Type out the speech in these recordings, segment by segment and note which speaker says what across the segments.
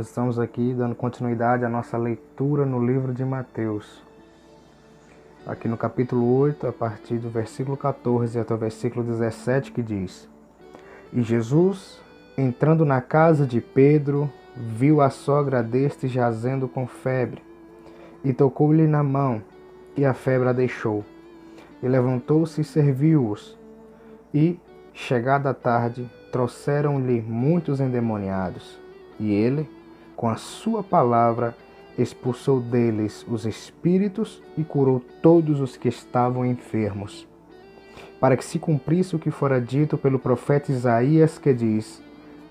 Speaker 1: Nós estamos aqui dando continuidade à nossa leitura no livro de Mateus. Aqui no capítulo 8, a partir do versículo 14 até o versículo 17, que diz: E Jesus, entrando na casa de Pedro, viu a sogra deste jazendo com febre, e tocou-lhe na mão, e a febre a deixou. E levantou-se e serviu-os. E, chegada a tarde, trouxeram-lhe muitos endemoniados, e ele, com a sua palavra, expulsou deles os espíritos e curou todos os que estavam enfermos, para que se cumprisse o que fora dito pelo profeta Isaías, que diz: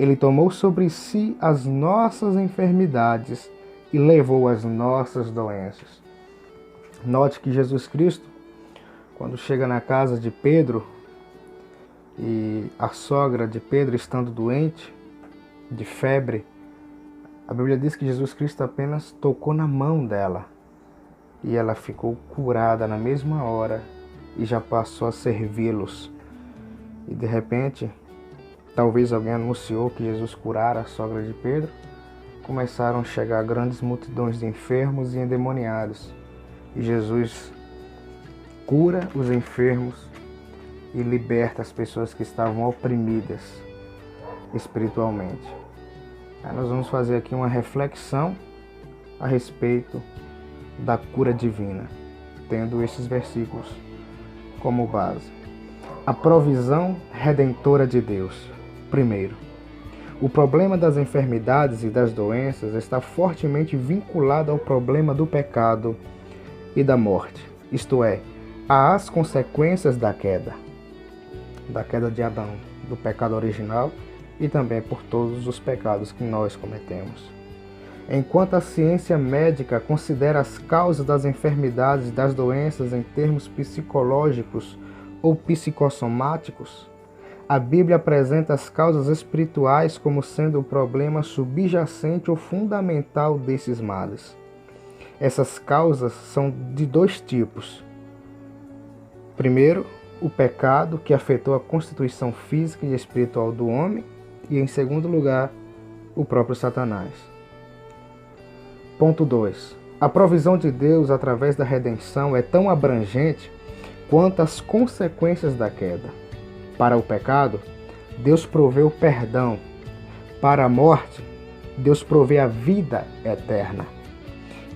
Speaker 1: Ele tomou sobre si as nossas enfermidades e levou as nossas doenças. Note que Jesus Cristo, quando chega na casa de Pedro, e a sogra de Pedro estando doente, de febre, a Bíblia diz que Jesus Cristo apenas tocou na mão dela e ela ficou curada na mesma hora e já passou a servi-los. E de repente, talvez alguém anunciou que Jesus curara a sogra de Pedro. Começaram a chegar grandes multidões de enfermos e endemoniados. E Jesus cura os enfermos e liberta as pessoas que estavam oprimidas espiritualmente. Aí nós vamos fazer aqui uma reflexão a respeito da cura divina, tendo esses versículos como base. A provisão redentora de Deus. Primeiro, o problema das enfermidades e das doenças está fortemente vinculado ao problema do pecado e da morte, isto é, às consequências da queda de Adão, do pecado original e também por todos os pecados que nós cometemos. Enquanto a ciência médica considera as causas das enfermidades e das doenças em termos psicológicos ou psicossomáticos, a Bíblia apresenta as causas espirituais como sendo o problema subjacente ou fundamental desses males. Essas causas são de dois tipos. Primeiro, o pecado que afetou a constituição física e espiritual do homem, e em segundo lugar, o próprio Satanás. Ponto 2. A provisão de Deus através da redenção é tão abrangente quanto as consequências da queda. Para o pecado, Deus provê o perdão. Para a morte, Deus provê a vida eterna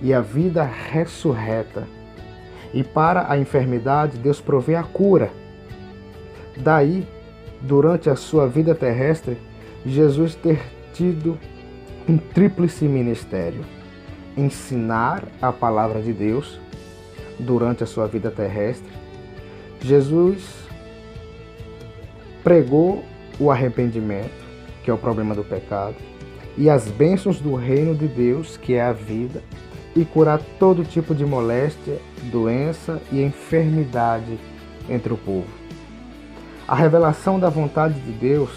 Speaker 1: e a vida ressurreta. E para a enfermidade, Deus provê a cura. Daí, durante a sua vida terrestre, Jesus ter tido um tríplice ministério: ensinar a palavra de Deus durante a sua vida terrestre. Jesus pregou o arrependimento, que é o problema do pecado, e as bênçãos do reino de Deus, que é a vida, e curar todo tipo de moléstia, doença e enfermidade entre o povo. A revelação da vontade de Deus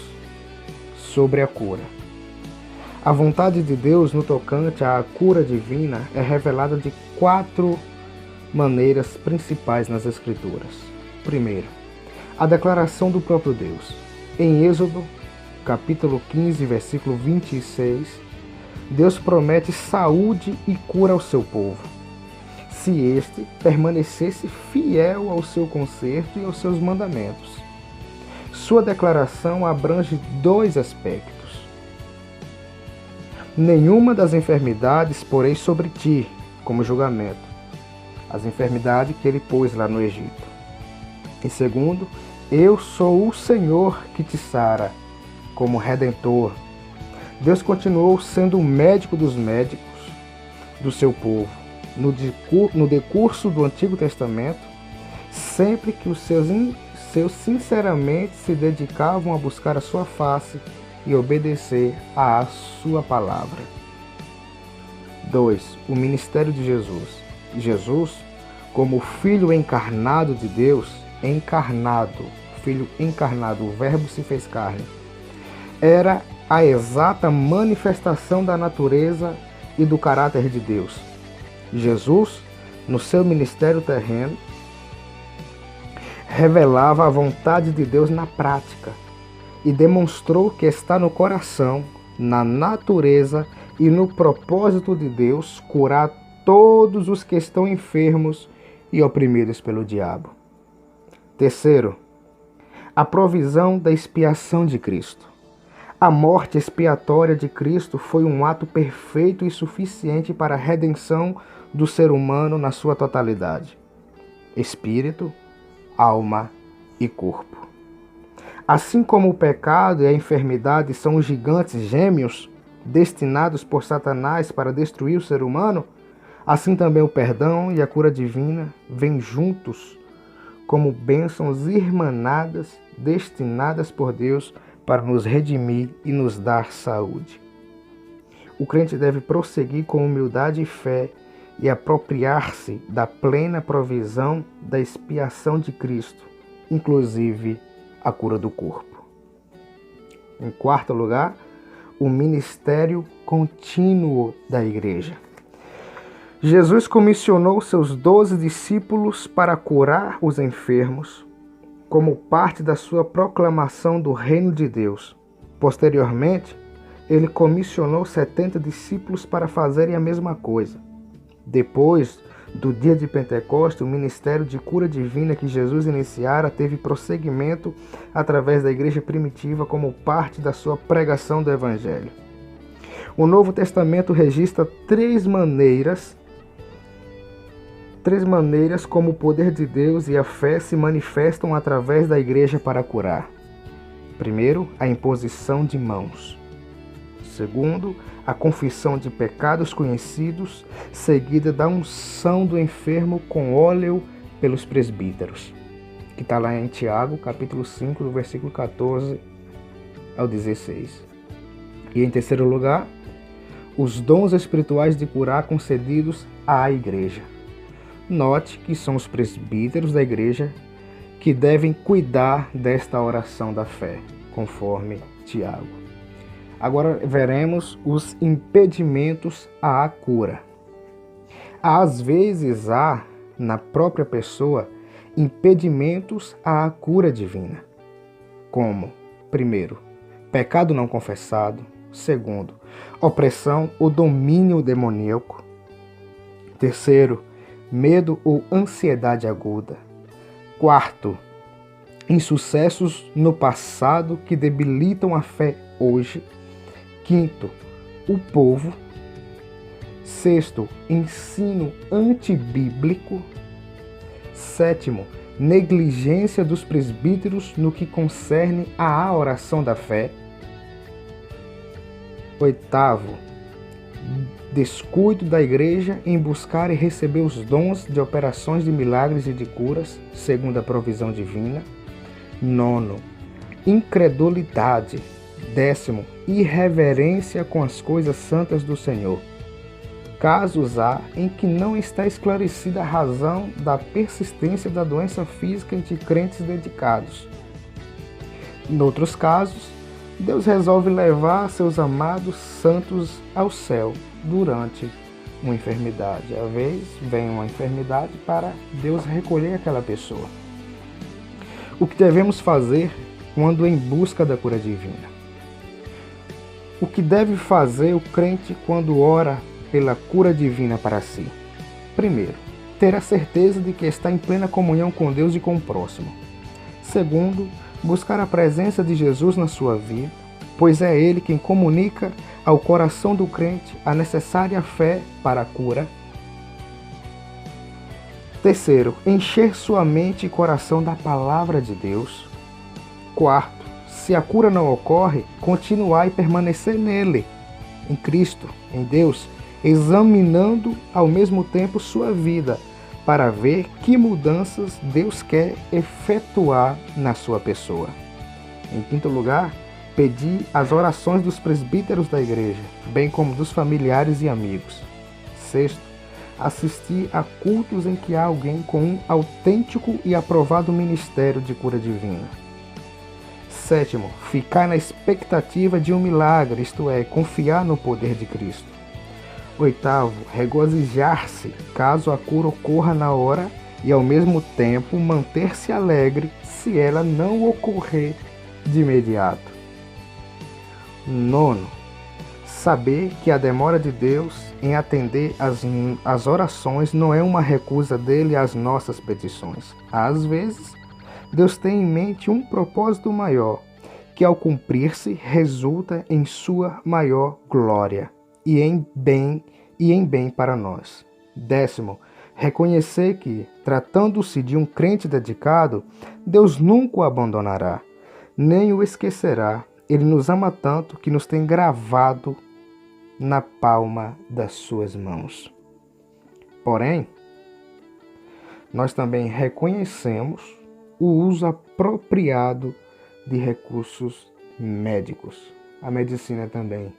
Speaker 1: sobre a cura. A vontade de Deus no tocante à cura divina é revelada de 4 maneiras principais nas Escrituras. Primeiro, a declaração do próprio Deus. Em Êxodo, capítulo 15, versículo 26, Deus promete saúde e cura ao seu povo, se este permanecesse fiel ao seu conserto e aos seus mandamentos. Sua declaração abrange 2 aspectos. Nenhuma das enfermidades porei sobre ti, como julgamento, as enfermidades que ele pôs lá no Egito. E segundo, eu sou o Senhor que te sara, como redentor. Deus continuou sendo o médico dos médicos do seu povo. No decurso do Antigo Testamento, sempre que os seus sinceramente se dedicavam a buscar a sua face e obedecer à sua palavra. 2. O ministério de Jesus. Jesus, como Filho encarnado de Deus, Filho encarnado, o Verbo se fez carne, era a exata manifestação da natureza e do caráter de Deus. Jesus, no seu ministério terreno, revelava a vontade de Deus na prática e demonstrou que está no coração, na natureza e no propósito de Deus curar todos os que estão enfermos e oprimidos pelo diabo. Terceiro, a provisão da expiação de Cristo. A morte expiatória de Cristo foi um ato perfeito e suficiente para a redenção do ser humano na sua totalidade: espírito, alma e corpo. Assim como o pecado e a enfermidade são os gigantes gêmeos destinados por Satanás para destruir o ser humano, assim também o perdão e a cura divina vêm juntos como bênçãos irmanadas destinadas por Deus para nos redimir e nos dar saúde. O crente deve prosseguir com humildade e fé e apropriar-se da plena provisão da expiação de Cristo, inclusive a cura do corpo. Em quarto lugar, o ministério contínuo da igreja. Jesus comissionou seus 12 discípulos para curar os enfermos, como parte da sua proclamação do reino de Deus. Posteriormente, ele comissionou 70 discípulos para fazerem a mesma coisa. Depois do dia de Pentecostes, o ministério de cura divina que Jesus iniciara teve prosseguimento através da igreja primitiva como parte da sua pregação do Evangelho. O Novo Testamento registra três maneiras como o poder de Deus e a fé se manifestam através da igreja para curar. Primeiro, a imposição de mãos. Segundo, a confissão de pecados conhecidos, seguida da unção do enfermo com óleo pelos presbíteros, que está lá em Tiago, capítulo 5, do versículo 14 ao 16. E em terceiro lugar, os dons espirituais de curar concedidos à igreja. Note que são os presbíteros da igreja que devem cuidar desta oração da fé, conforme Tiago. Agora veremos os impedimentos à cura. Às vezes há, na própria pessoa, impedimentos à cura divina, como, primeiro, pecado não confessado; segundo, opressão ou domínio demoníaco; terceiro, medo ou ansiedade aguda; quarto, insucessos no passado que debilitam a fé hoje; quinto, o povo; sexto, ensino antibíblico; sétimo, negligência dos presbíteros no que concerne à oração da fé; oitavo, descuido da igreja em buscar e receber os dons de operações de milagres e de curas, segundo a provisão divina; nono, incredulidade; décimo, irreverência com as coisas santas do Senhor. Casos há em que não está esclarecida a razão da persistência da doença física entre crentes dedicados. Em outros casos, Deus resolve levar seus amados santos ao céu durante uma enfermidade. Às vezes vem uma enfermidade para Deus recolher aquela pessoa. O que devemos fazer quando em busca da cura divina? O que deve fazer o crente quando ora pela cura divina para si? Primeiro, ter a certeza de que está em plena comunhão com Deus e com o próximo. Segundo, buscar a presença de Jesus na sua vida, pois é Ele quem comunica ao coração do crente a necessária fé para a cura. Terceiro, encher sua mente e coração da palavra de Deus. Quarto, se a cura não ocorre, continuar e permanecer nele, em Cristo, em Deus, examinando ao mesmo tempo sua vida, para ver que mudanças Deus quer efetuar na sua pessoa. Em quinto lugar, pedir as orações dos presbíteros da igreja, bem como dos familiares e amigos. Sexto, assistir a cultos em que há alguém com um autêntico e aprovado ministério de cura divina. Sétimo, ficar na expectativa de um milagre, isto é, confiar no poder de Cristo. Oitavo, regozijar-se caso a cura ocorra na hora e ao mesmo tempo manter-se alegre se ela não ocorrer de imediato. Nono, saber que a demora de Deus em atender as orações não é uma recusa dele às nossas petições. Às vezes, Deus tem em mente um propósito maior, que ao cumprir-se resulta em sua maior glória e em bem para nós. 10º, reconhecer que, tratando-se de um crente dedicado, Deus nunca o abandonará, nem o esquecerá. Ele nos ama tanto que nos tem gravado na palma das suas mãos. Porém, nós também reconhecemos o uso apropriado de recursos médicos. A medicina também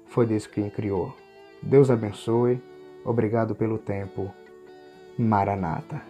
Speaker 1: foi Deus quem criou. Deus abençoe. Obrigado pelo tempo. Maranata.